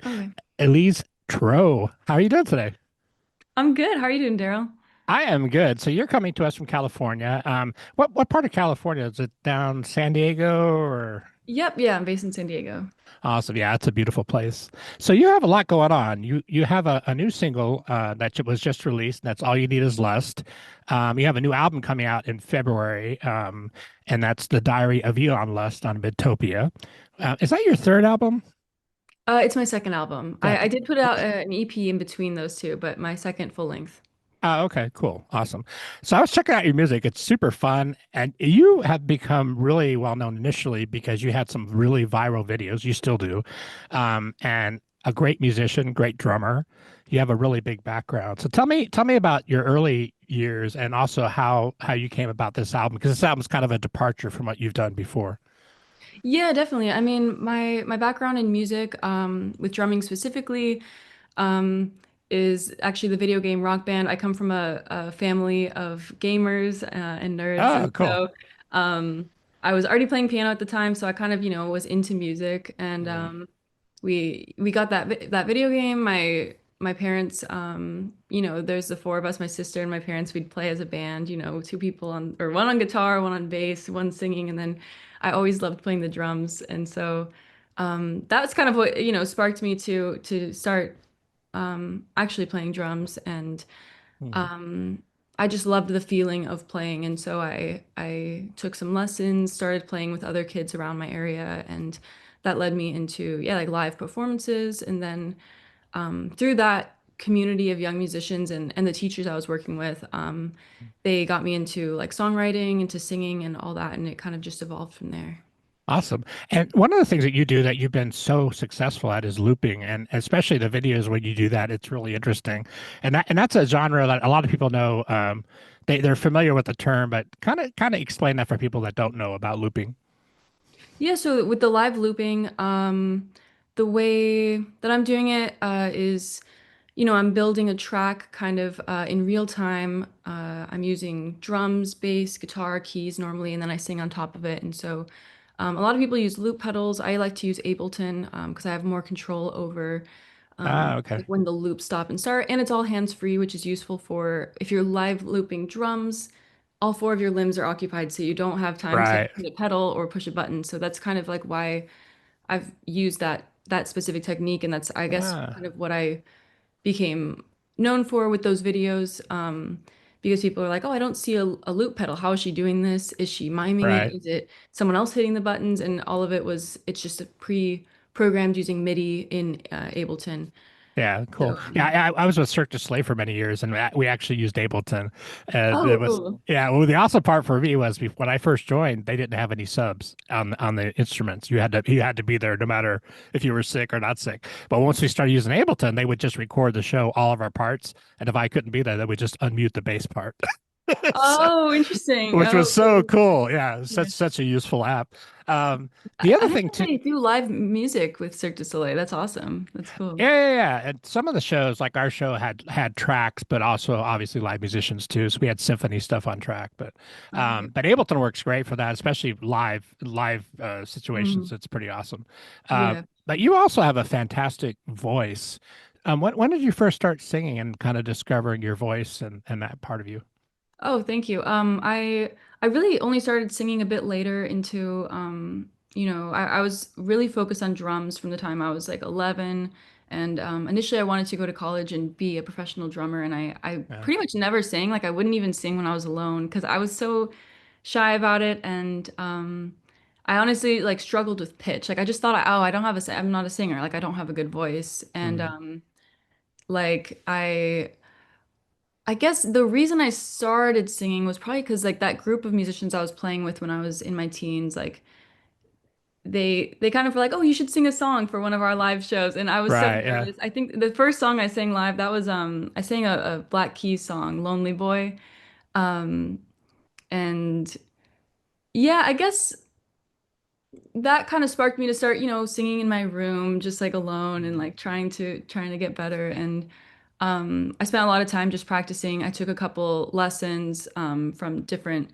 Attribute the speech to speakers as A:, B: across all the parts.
A: Okay.
B: Elise Trouw. How are you doing today?
A: I'm good. How are you doing, Daryl?
B: I am good. So you're coming to us from California. What part of California is it? Down San Diego or?
A: Yep, yeah, I'm based in San Diego.
B: Awesome. Yeah, it's a beautiful place. So you have a lot going on. You have a new single was just released. And that's All You Need Is Lust. You have a new album coming out in February, and that's The Diary of Elon Lust on Midtopia. Is that your third album?
A: It's my second album. I
B: Second.
A: did put out an EP in between those two, but my second full length.
B: Oh, okay, cool. Awesome. So I was checking out your music. It's super fun. And you have become really well known initially because you had some really viral videos. You still do. And a great musician, great drummer. You have a really big background. So tell me about your early years and also how you came about this album, because this album's kind of a departure from what you've done before.
A: Yeah, definitely. I mean, my background in music, with drumming specifically, um, is actually the video game Rock Band. I come from a family of gamers and nerds,
B: Oh,
A: and
B: cool.
A: so I was already playing piano at the time, so I kind of, was into music, and
B: Mm.
A: we got that video game. My parents, there's the four of us, my sister and my parents. We'd play as a band, two people on or one on guitar, one on bass, one singing, and then I always loved playing the drums, and so that was kind of what sparked me to start actually playing drums, and
B: Mm.
A: um, I just loved the feeling of playing, and so I took some lessons, started playing with other kids around my area, and that led me into like live performances, and then through that community of young musicians and the teachers I was working with, they got me into like songwriting, into singing, and all that, and it kind of just evolved from there.
B: Awesome. And one of the things that you do that you've been so successful at is looping, and especially the videos when you do that, it's really interesting. And that's a genre that a lot of people know. They're familiar with the term, but kind of explain that for people that don't know about looping.
A: Yeah, so with the live looping, the way that I'm doing it is, I'm building a track kind of in real time. I'm using drums, bass, guitar, keys normally, and then I sing on top of it. And so a lot of people use loop pedals. I like to use Ableton because I have more control over
B: Ah, okay.
A: like when the loops stop and start. And it's all hands-free, which is useful for if you're live looping drums, all four of your limbs are occupied, so you don't have time to
B: Right.
A: hit a pedal or push a button. So that's kind of like why I've used that specific technique, and that's I guess
B: Ah,
A: kind of what I became known for with those videos. Because people are like, oh, I don't see a loop pedal. How is she doing this? Is she miming it?
B: right.
A: Is it someone else hitting the buttons? And all of it's just a pre-programmed using MIDI in Ableton.
B: Yeah,
A: So,
B: cool. Yeah, I was with Cirque du Soleil for many years, and we actually used Ableton. And it
A: oh,
B: was,
A: cool.
B: yeah. Well, the awesome part for me was when I first joined, they didn't have any subs on the instruments. You had to be there no matter if you were sick or not sick. But once we started using Ableton, they would just record the show, all of our parts, and if I couldn't be there, they would just unmute the bass part. So,
A: Oh, interesting.
B: which was
A: Oh,
B: so
A: cool.
B: cool. Yeah, it's
A: Yeah.
B: such a useful app.
A: I
B: The
A: I
B: other
A: didn't
B: thing
A: know
B: too.
A: they do live music with Cirque du Soleil. That's awesome. That's cool.
B: Yeah. And some of the shows, like our show, had tracks, but also obviously live musicians too. So we had symphony stuff on track. But
A: Okay.
B: Ableton works great for that, especially live situations.
A: Mhm.
B: It's pretty awesome.
A: Yeah.
B: But you also have a fantastic voice. When did you first start singing and kind of discovering your voice and that part of you?
A: Oh, thank you. I really only started singing a bit later into I was really focused on drums from the time I was like 11. And initially I wanted to go to college and be a professional drummer, and I
B: Yeah.
A: pretty much never sang. Like I wouldn't even sing when I was alone because I was so shy about it, and I honestly like struggled with pitch. Like I just thought, oh, I don't have I'm not a singer. Like I don't have a good voice. And
B: Mm.
A: like I guess the reason I started singing was probably because like that group of musicians I was playing with when I was in my teens, like they kind of were like, "Oh, you should sing a song for one of our live shows." And I was so
B: Right. Yeah.
A: nervous. I think the first song I sang live, that was I sang a Black Keys song, "Lonely Boy." Um and yeah, I guess that kind of sparked me to start, singing in my room just like alone and
B: Mm.
A: like trying to get better. And I spent a lot of time just practicing. I took a couple lessons from different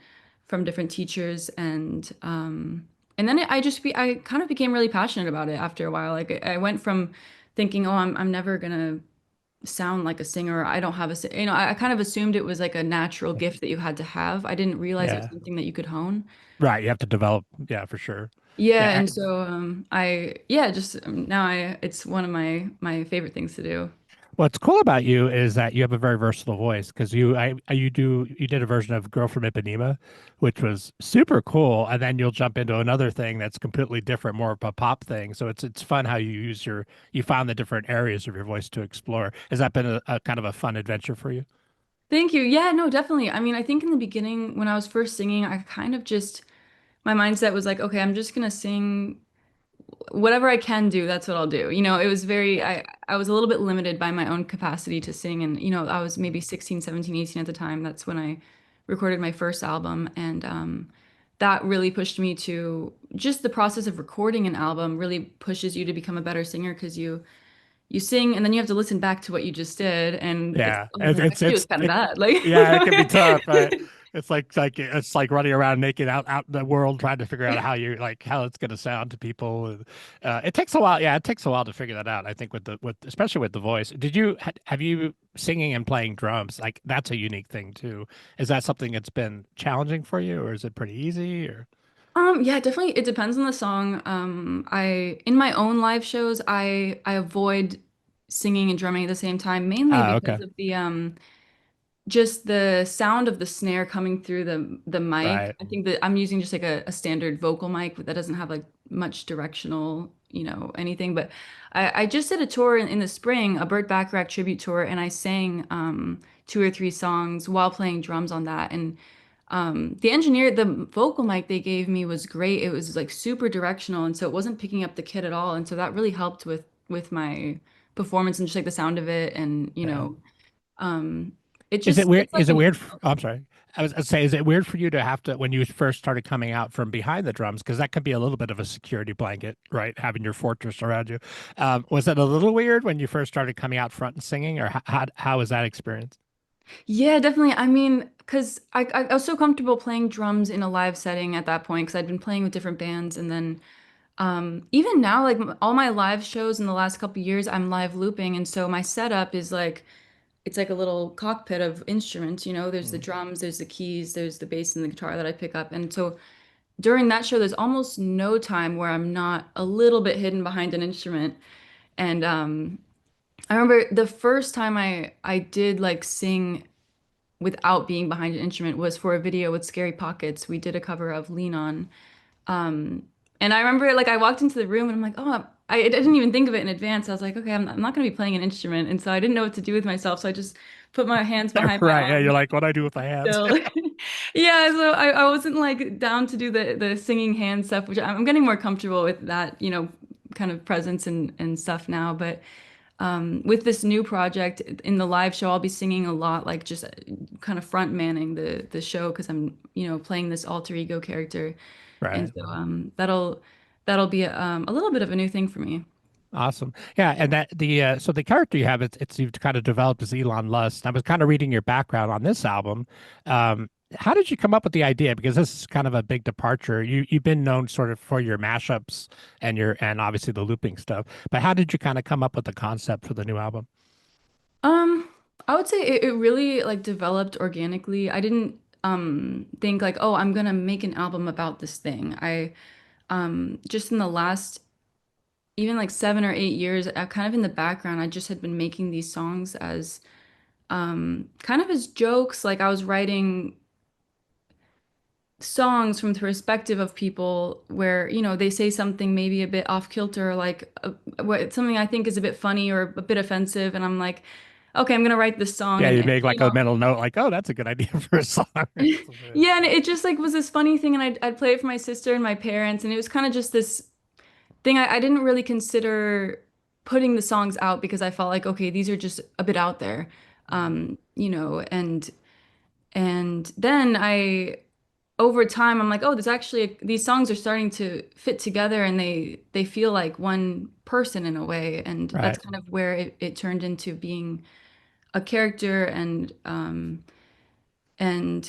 A: teachers, and then I kind of became really passionate about it after a while. Like I went from thinking, oh, I'm never gonna sound like a singer. I don't have a, I kind of assumed it was like a natural gift that you had to have. I didn't realize it was
B: Yeah.
A: something that you could hone.
B: Right. You have to develop. Yeah, for sure.
A: Yeah,
B: Yeah.
A: and so yeah, just now it's one of my favorite things to do.
B: What's cool about you is that you have a very versatile voice because you did a version of Girl from Ipanema, which was super cool, and then you'll jump into another thing that's completely different, more of a pop thing. So it's fun how you found the different areas of your voice to explore. Has that been a kind of a fun adventure for you?
A: Thank you. Yeah, no, definitely. I mean, I think in the beginning when I was first singing, I kind of just my mindset was like, okay, I'm just gonna sing whatever I can do, that's what I'll do. It was very I was a little bit limited by my own capacity to sing and I was maybe 16, 17, 18 at the time. That's when I recorded my first album and that really pushed me to just the process of recording an album really pushes you to become a better singer because you sing and then you have to listen back to what you just did and it's
B: Yeah,
A: oh, like actually it was kind of bad. Like
B: yeah, it can be tough. It's it's like running around naked out in the world trying to figure out how it's going to sound to people. And, it takes a while. Yeah, it takes a while to figure that out. I think with especially with the voice. Have you singing and playing drums? Like that's a unique thing too. Is that something that's been challenging for you, or is it pretty easy? Or
A: Yeah, definitely it depends on the song. I in my own live shows, I avoid singing and drumming at the same time, mainly because
B: okay,
A: of the just the sound of the snare coming through the mic.
B: right,
A: I think that I'm using just like a standard vocal mic that doesn't have like much directional, anything. But I just did a tour in the spring, a Burt Bacharach tribute tour, and I sang two or three songs while playing drums on that. And the vocal mic they gave me was great. It was like super directional, and so it wasn't picking up the kit at all. And so that really helped with my performance and just like the sound of it, and
B: yeah.
A: um, it
B: Is it
A: just
B: weird?
A: it's like
B: Is it
A: an
B: weird? Oh, I'm sorry. I was I'd say, is it weird for you to have to when you first started coming out from behind the drums? Because that could be a little bit of a security blanket, right? Having your fortress around you. Was it a little weird when you first started coming out front and singing, or how was that experience?
A: Yeah, definitely. I mean, because I was so comfortable playing drums in a live setting at that point because I'd been playing with different bands. And then even now, like all my live shows in the last couple of years, I'm live looping. And so my setup is like, it's like a little cockpit of instruments, there's the
B: Mm.
A: drums, there's the keys, there's the bass and the guitar that I pick up. And so during that show, there's almost no time where I'm not a little bit hidden behind an instrument. And I remember the first time I did like sing without being behind an instrument was for a video with Scary Pockets. We did a cover of Lean On. Um, and I remember like I walked into the room and I'm like, oh, I didn't even think of it in advance. I was like, okay, I'm not going to be playing an instrument. And so I didn't know what to do with myself. So I just put my hands behind my
B: Right. Yeah. You're
A: arms
B: like, what do I do with my hands?
A: still. Yeah, so I wasn't like down to do the singing hand stuff, which I'm getting more comfortable with that, kind of presence and stuff now. But with this new project in the live show, I'll be singing a lot, like just kind of front manning the show because I'm, playing this alter ego character, and
B: Right.
A: so that'll be a little bit of a new thing for me.
B: Awesome. Yeah, and that the so the character you have, it's you've kind of developed as Elon Lust. I was kind of reading your background on this album. How did you come up with the idea? Because this is kind of a big departure. You've been known sort of for your mashups and obviously the looping stuff. But how did you kind of come up with the concept for the new album?
A: Um, I would say it really like developed organically. I didn't think like, oh, I'm gonna make an album about this thing. I just in the last even like 7 or 8 years, I kind of in the background, I just had been making these songs as kind of as jokes. Like I was writing songs from the perspective of people where, they say something maybe a bit off kilter, like something I think is a bit funny or a bit offensive, and I'm like, okay, I'm gonna write this song
B: Yeah,
A: and,
B: you
A: and
B: make
A: you
B: like a
A: know.
B: mental note, like, oh, that's a good idea for a song.
A: Yeah, and it just like was this funny thing, and I'd play it for my sister and my parents, and it was kind of just this thing I didn't really consider putting the songs out because I felt like, okay, these are just a bit out there, and then over time, I'm like, oh, there's actually these songs are starting to fit together, and they feel like one person in a way, and that's
B: Right,
A: kind of where it turned into being a character and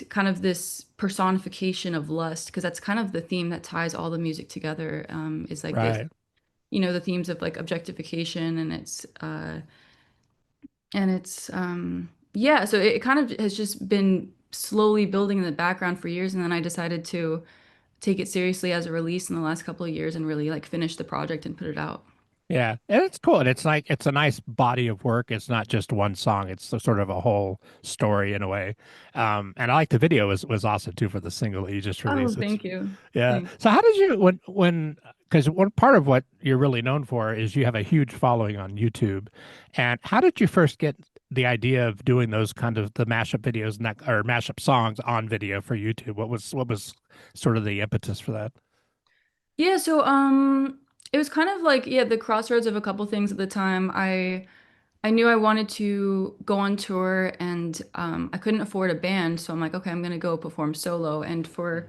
A: kind of this personification of lust, because that's kind of the theme that ties all the music together, is like this
B: right.
A: the themes of like objectification and it's yeah, so it kind of has just been slowly building in the background for years, and then I decided to take it seriously as a release in the last couple of years and really like finish the project and put it out.
B: Yeah, and it's cool. And it's like it's a nice body of work. It's not just one song. It's sort of a whole story in a way. And I like the video was awesome too for the single that you just
A: Oh,
B: released. It's
A: thank you.
B: yeah.
A: Thanks.
B: So how did you when because one part of what you're really known for is you have a huge following on YouTube. And how did you first get the idea of doing those kind of the mashup videos and that or mashup songs on video for YouTube? What was sort of the impetus for that?
A: Yeah, so it was kind of like the crossroads of a couple things at the time. I knew I wanted to go on tour and I couldn't afford a band, so I'm like, okay, I'm gonna go perform solo. And for
B: Mhm.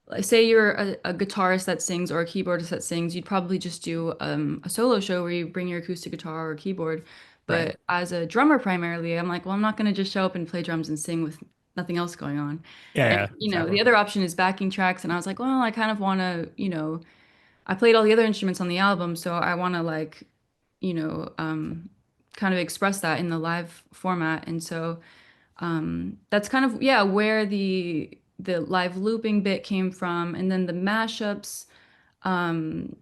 A: like, say you're a guitarist that sings or a keyboardist that sings, you'd probably just do a solo show where you bring your acoustic guitar or keyboard.
B: Right.
A: But as a drummer primarily, I'm like, well, I'm not gonna just show up and play drums and sing with nothing else going on.
B: Yeah,
A: And
B: yeah,
A: the
B: exactly.
A: other option is backing tracks, and I was like, well, I kind of want to, I played all the other instruments on the album, so I want to like, you know, um, kind of express that in the live format. And so that's kind of where the live looping bit came from, and then the mashups um,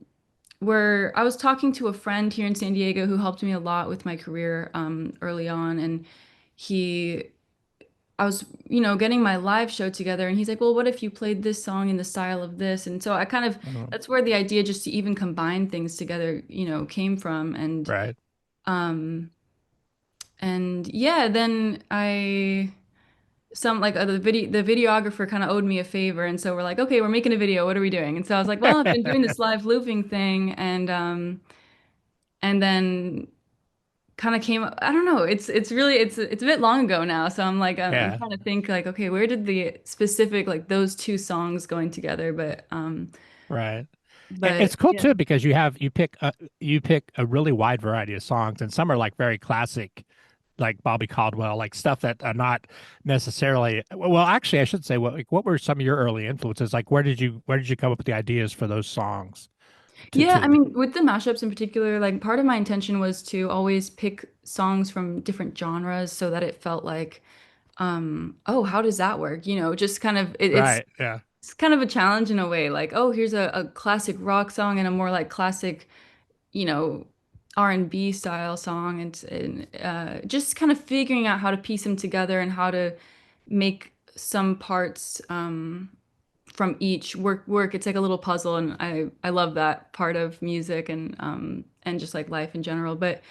A: were I was talking to a friend here in San Diego who helped me a lot with my career early on, and he I was, getting my live show together, and he's like, "Well, what if you played this song in the style of this?" And so I kind of
B: Mhm.
A: that's where the idea just to even combine things together, came from.
B: Right.
A: Um and yeah, then I some like the videographer kind of owed me a favor, and so we're like, "Okay, we're making a video. What are we doing?" And so I was like, "Well, I've been doing this live looping thing," and then kind of came I don't know, it's really it's a bit long ago now, so I'm like I'm
B: Yeah.
A: trying to think like, okay, where did the specific like those two songs going together,
B: Right. It's
A: but
B: cool
A: yeah.
B: too because you pick a really wide variety of songs, and some are like very classic, like Bobby Caldwell, like stuff that are not necessarily. Well, actually, I should say, what were some of your early influences? Like, where did you come up with the ideas for those songs to
A: Yeah, I
B: to?
A: mean, with the mashups in particular, like part of my intention was to always pick songs from different genres so that it felt like oh, how does that work, just kind of
B: Right. Yeah.
A: it's kind of a challenge in a way, like, oh, here's a classic rock song and a more like classic you know, R&B style song, and just kind of figuring out how to piece them together and how to make some parts from each work. It's like a little puzzle, and I love that part of music and just like life in general. But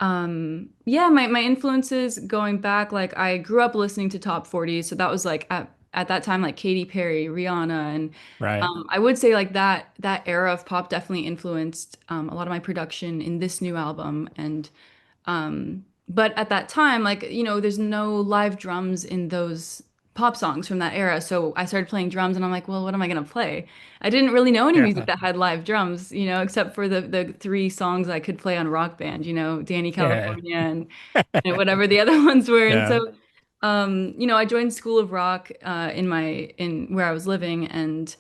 A: yeah, my influences going back, like I grew up listening to top 40s, so that was like at that time like Katy Perry, Rihanna, and
B: Right.
A: I would say like that era of pop definitely influenced a lot of my production in this new album. And but at that time, like, there's no live drums in those pop songs from that era. So I started playing drums and I'm like, well, what am I gonna play? I didn't really know any music
B: Yeah.
A: that had live drums, except for the three songs I could play on Rock Band, Danny
B: Yeah.
A: California and whatever the other ones were. And
B: Yeah.
A: so I joined School of Rock in where I was living, and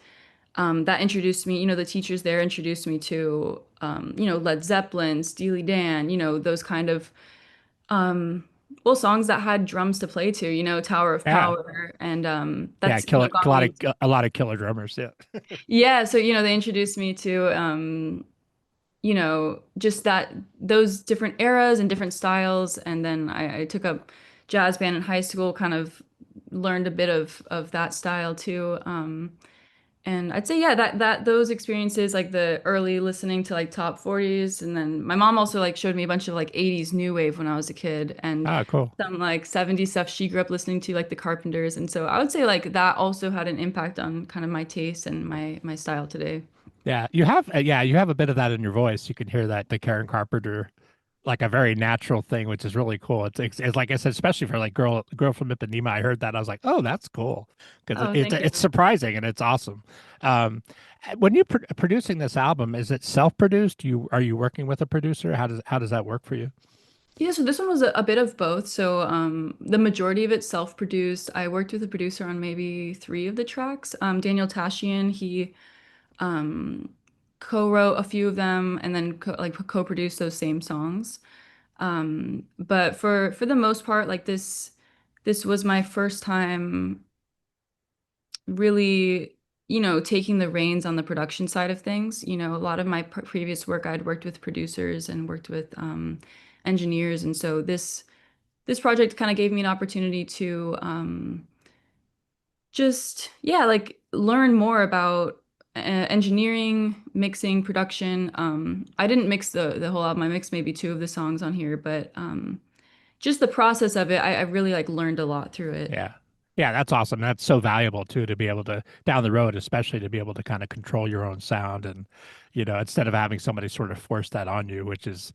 A: that introduced me, the teachers there introduced me to Led Zeppelin, Steely Dan, those kind of um well, songs that had drums to play to, Tower of
B: Yeah.
A: Power, and
B: Yeah.
A: that's
B: A
A: got
B: lot
A: me
B: of
A: into
B: a lot of killer drummers. Yeah.
A: yeah. So they introduced me to just that those different eras and different styles, and then I took up jazz band in high school, kind of learned a bit of that style too. And I'd say, yeah, that those experiences, like the early listening to like top 40s, and then my mom also like showed me a bunch of like 80s new wave when I was a kid, and
B: Ah, cool.
A: some like 70s stuff she grew up listening to, like the Carpenters. And so I would say like that also had an impact on kind of my taste and my style today.
B: Yeah, you have a bit of that in your voice. You can hear that the Karen Carpenter, like a very natural thing, which is really cool. It's like I said, especially for like girl from Ipanema. I heard that I was like, oh, that's cool because
A: Oh, thank
B: it's
A: you.
B: surprising and it's awesome. Um, when you producing this album, is it self-produced? Are you working with a producer? How does that work for you?
A: Yeah, so this one was a bit of both. So the majority of it self-produced. I worked with a producer on maybe three of the tracks. Daniel Tashian, he co-wrote a few of them and then co-produced those same songs. But for the most part, like this was my first time really, taking the reins on the production side of things. A lot of my previous work, I'd worked with producers and worked with engineers, and so this project kind of gave me an opportunity to just, yeah, like learn more about engineering, mixing, production. I didn't mix the whole album. I mixed maybe two of the songs on here, but just the process of it, I really like learned a lot through it.
B: Yeah. Yeah, that's awesome. That's so valuable too to be able to down the road, especially to be able to kind of control your own sound and instead of having somebody sort of force that on you, which is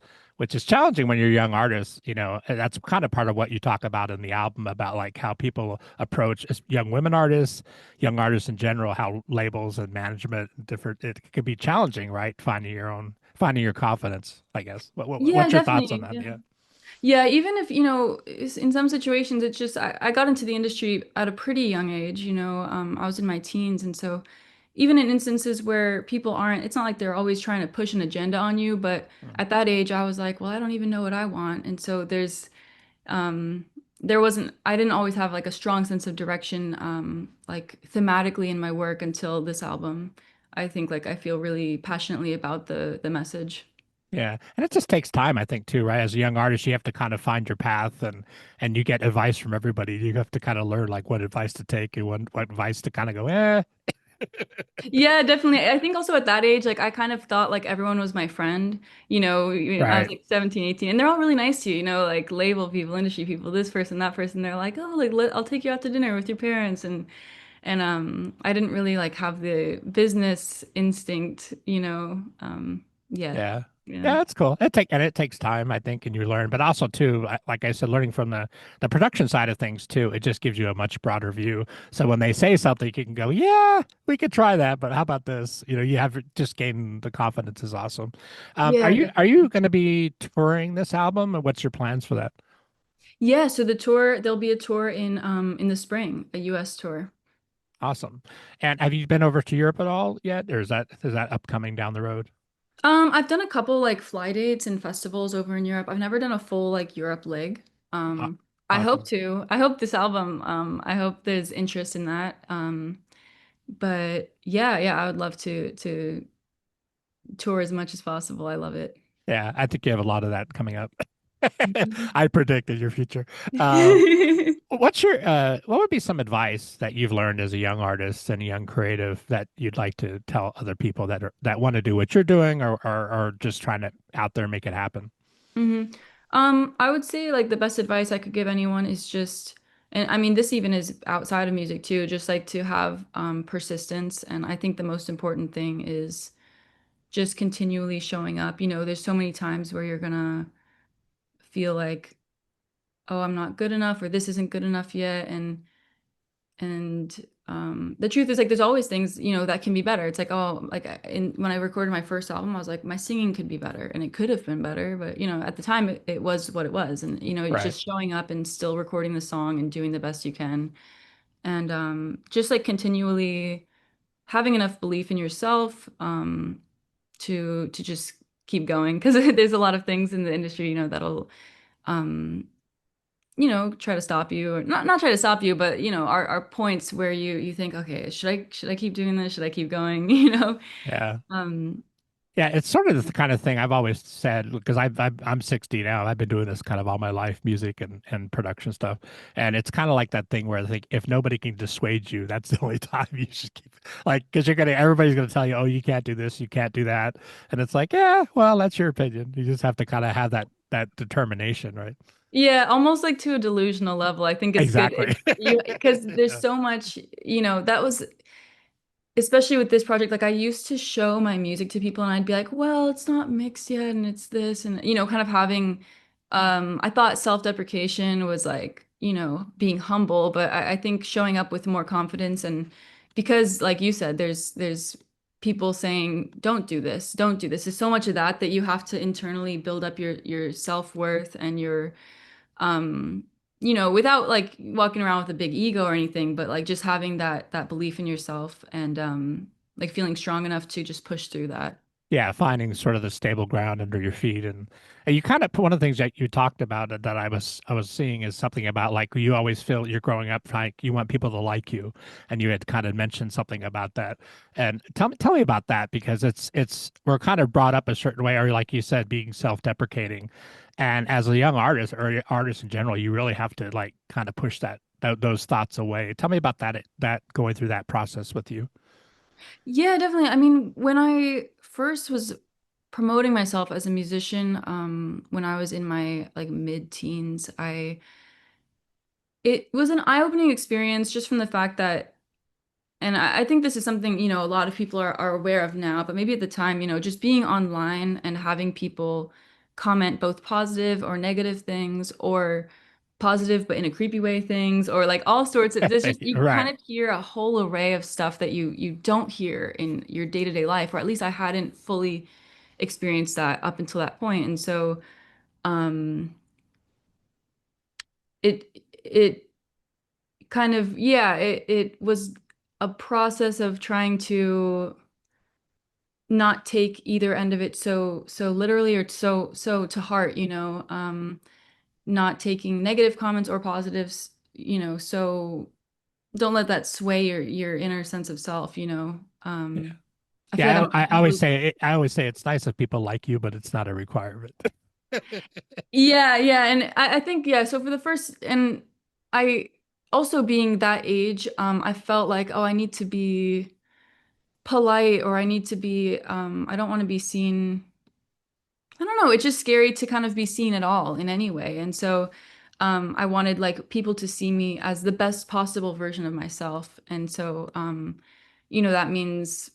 B: challenging when you're a young artist, and that's kind of part of what you talk about in the album about like how people approach young women artists, young artists in general, how labels and management different it could be challenging, right? Finding your confidence, I guess.
A: Yeah,
B: What's your thoughts on
A: definitely.
B: that?
A: Yeah.
B: Yeah.
A: Yeah, even if, in some situations, it's just, I got into the industry at a pretty young age, I was in my teens. And so even in instances where people aren't, it's not like they're always trying to push an agenda on you. But
B: Mm.
A: at that age, I was like, well, I don't even know what I want. And so um, there wasn't, I didn't always have like a strong sense of direction, like thematically in my work until this album. I think like I feel really passionately about the message.
B: Yeah. And it just takes time, I think, too, right? As a young artist, you have to kind of find your path and you get advice from everybody. You have to kind of learn like what advice to take and what advice to kind of go, eh.
A: Yeah, definitely. I think also at that age, like I kind of thought like everyone was my friend, I was
B: Right.
A: like 17, 18, and they're all really nice to you, like label people, industry people, this person, that person. They're like, "Oh, like I'll take you out to dinner with your parents." And I didn't really like have the business instinct, yet.
B: Yeah.
A: Yeah.
B: Yeah, that's cool. It takes time, I think, and you learn. But also too, like I said, learning from the production side of things too, it just gives you a much broader view. So when they say something, you can go, yeah, we could try that, but how about this? You have just gained the confidence is awesome. Are
A: Yeah,
B: you going to be touring this album, or what's your plans for that?
A: yeah, so there'll be a tour in the spring, a US tour.
B: Awesome. And have you been over to Europe at all yet, or is that upcoming down the road?
A: I've done a couple like fly dates and festivals over in Europe. I've never done a full like Europe leg.
B: Aw-
A: I hope
B: Awesome.
A: to. I hope this album, I hope there's interest in that. But yeah, yeah, I would love to tour as much as possible. I love it.
B: Yeah, I think you have a lot of that coming up.
A: Mhm.
B: I predicted your future. What would be some advice that you've learned as a young artist and a young creative that you'd like to tell other people that want to do what you're doing or just trying to out there make it happen?
A: hmm I would say like the best advice I could give anyone is just, and I mean this even is outside of music too, just like to have persistence. And I think the most important thing is just continually showing up. There's so many times where you're gonna feel like, oh, I'm not good enough or this isn't good enough yet. And the truth is like there's always things, that can be better. It's like, oh, like when I recorded my first album, I was like, my singing could be better and it could have been better, but at the time it was what it was. And it's
B: Right.
A: just showing up and still recording the song and doing the best you can. And just like continually having enough belief in yourself, to just keep going because there's a lot of things in the industry, that'll um try to stop you or not try to stop you, but are points where you think, okay, should I keep doing this? Should I keep going?
B: Yeah.
A: Um
B: Yeah, it's sort of the kind of thing I've always said because I'm 60 now. I've been doing this kind of all my life, music and production stuff. And it's kind of like that thing where I think if nobody can dissuade you, that's the only time you should keep like because everybody's gonna tell you, oh, you can't do this, you can't do that. And it's like, yeah, well, that's your opinion. You just have to kind of have that determination, right?
A: yeah, almost like to a delusional level. I think it's good.
B: Exactly.
A: You because there's
B: Yeah.
A: so much, that was especially with this project, like I used to show my music to people and I'd be like, well, it's not mixed yet and it's this and kind of having I thought self-deprecation was like, being humble, but I think showing up with more confidence and because like you said, there's people saying, don't do this, don't do this. There's so much of that you have to internally build up your self-worth and your um without like walking around with a big ego or anything, but like just having that belief in yourself and like feeling strong enough to just push through that.
B: yeah, finding sort of the stable ground under your feet, and you kind of one of the things that you talked about that I was seeing is something about like you always feel you're growing up like you want people to like you, and you had kind of mentioned something about that, and tell me about that because it's we're kind of brought up a certain way, or like you said, being self-deprecating, and as a young artist or artist in general, you really have to like kind of push those thoughts away. Tell me about that going through that process with you.
A: Yeah, definitely. I mean, when I first was promoting myself as a musician, when I was in my like mid-teens, I it was an eye-opening experience just from the fact that, and I think this is something, a lot of people are aware of now, but maybe at the time, just being online and having people comment both positive or negative things, or positive but in a creepy way things, or like all sorts of, there's just, you kind
B: Right.
A: of hear a whole array of stuff that you don't hear in your day-to-day life, or at least I hadn't fully experienced that up until that point. And so um it kind of, yeah, it was a process of trying to not take either end of it so literally or so to heart, not taking negative comments or positives, so don't let that sway your inner sense of self, I feel like
B: Yeah,
A: I'm
B: I always say I always say it's nice if people like you, but it's not a requirement.
A: yeah, yeah, and I think, yeah, so for the first, and I also being that age, I felt like, oh, I need to be polite, or I need to be, I don't want to be seen. I don't know. It's just scary to kind of be seen at all in any way. And so I wanted like people to see me as the best possible version of myself. And so, that means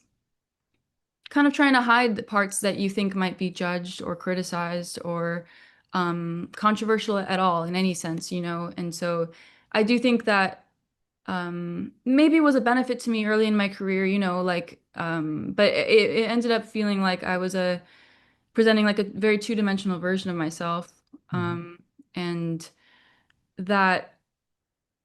A: kind of trying to hide the parts that you think might be judged or criticized or controversial at all in any sense, And so I do think that maybe it was a benefit to me early in my career, like, but it ended up feeling like I was presenting like a very two-dimensional version of myself.
B: Mhm.
A: And that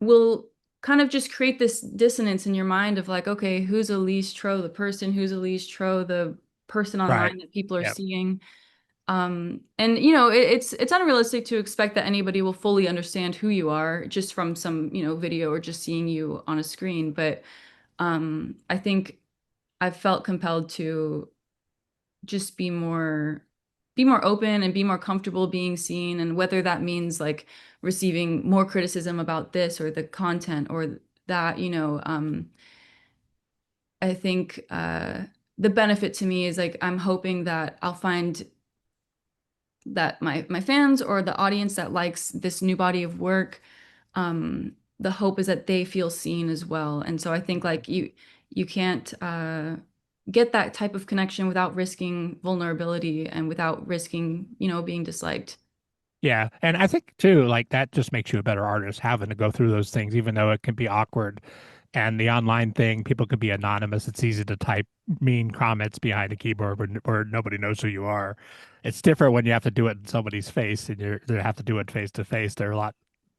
A: will kind of just create this dissonance in your mind of like, okay, who's Elise Trouw, the person? Who's Elise Trouw, the person
B: Right.
A: online that people are
B: Yep.
A: seeing? And it's unrealistic to expect that anybody will fully understand who you are just from some, video or just seeing you on a screen. But I think I've felt compelled to just be more open and be more comfortable being seen, and whether that means like receiving more criticism about this or the content or that, I think the benefit to me is like I'm hoping that I'll find that my fans or the audience that likes this new body of work, the hope is that they feel seen as well. And so I think like you can't get that type of connection without risking vulnerability and without risking, being disliked.
B: Yeah. And I think too, like that just makes you a better artist having to go through those things, even though it can be awkward. And the online thing, people can be anonymous. It's easy to type mean comments behind a keyboard where nobody knows who you are. It's different when you have to do it in somebody's face and they have to do it face to face. They're a lot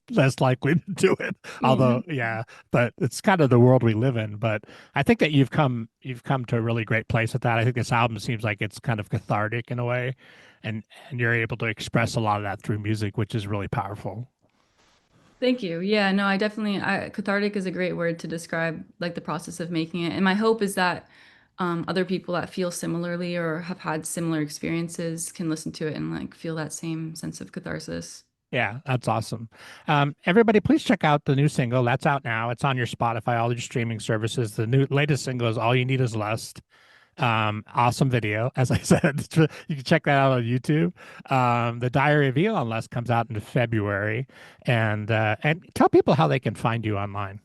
B: less likely to do it.
A: Yeah.
B: Although, yeah, but it's kind of the world we live in. But I think that you've come to a really great place with that. I think this album seems like it's kind of cathartic in a way, and and you're able to express a lot of that through music, which is really powerful.
A: Thank you. Yeah, no, cathartic is a great word to describe like the process of making it. And my hope is that other people that feel similarly or have had similar experiences can listen to it and like feel that same sense of catharsis.
B: Yeah, that's awesome. Everybody, please check out the new single. That's out now. It's on your Spotify, all your streaming services. The new latest single is "All You Need Is Lust." Awesome video, as I said. You can check that out on YouTube. The Diary of Elon Musk comes out in February, and tell people how they can find you online.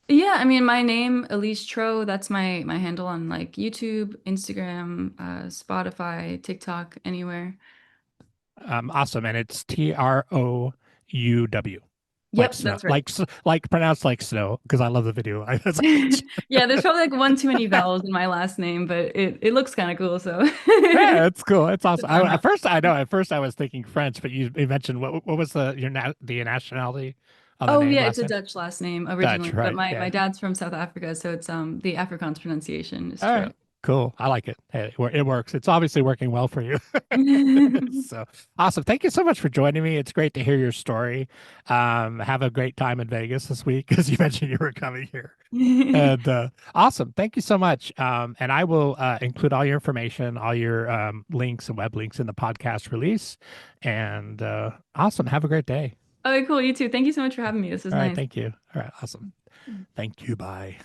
A: Yeah, I mean, my name, Elise Tro, that's my handle on like YouTube, Instagram, Spotify, TikTok, anywhere.
B: Awesome, and it's Trouw, like
A: Yep,
B: snow,
A: that's right.
B: like pronounced like snow, because I love the video. As I mentioned.
A: Yeah, there's probably like one too many vowels in my last name, but it looks kind of cool, so
B: Yeah, it's cool. It's
A: it's a
B: awesome.
A: fun
B: At
A: hobby.
B: first, I know. At first, I was thinking French, but you mentioned what was the nationality on the
A: Oh
B: name
A: yeah,
B: last
A: it's a
B: name?
A: Dutch last name
B: Dutch,
A: originally, but
B: right?
A: my
B: Yeah.
A: dad's from South Africa, so it's the Afrikaans pronunciation is
B: All
A: Tro.
B: right. Cool. I like it. Hey, it works. It's obviously working well for you. So awesome. Thank you so much for joining me. It's great to hear your story. Have a great time in Vegas this week because you mentioned you were coming here. And awesome. Thank you so much. And I will include all your information, all your links and web links in the podcast release. And awesome. Have a great day.
A: Okay, cool. You too. Thank you so much for having me. This was
B: All right.
A: nice.
B: Thank you. All right. Awesome. Thank you. Bye.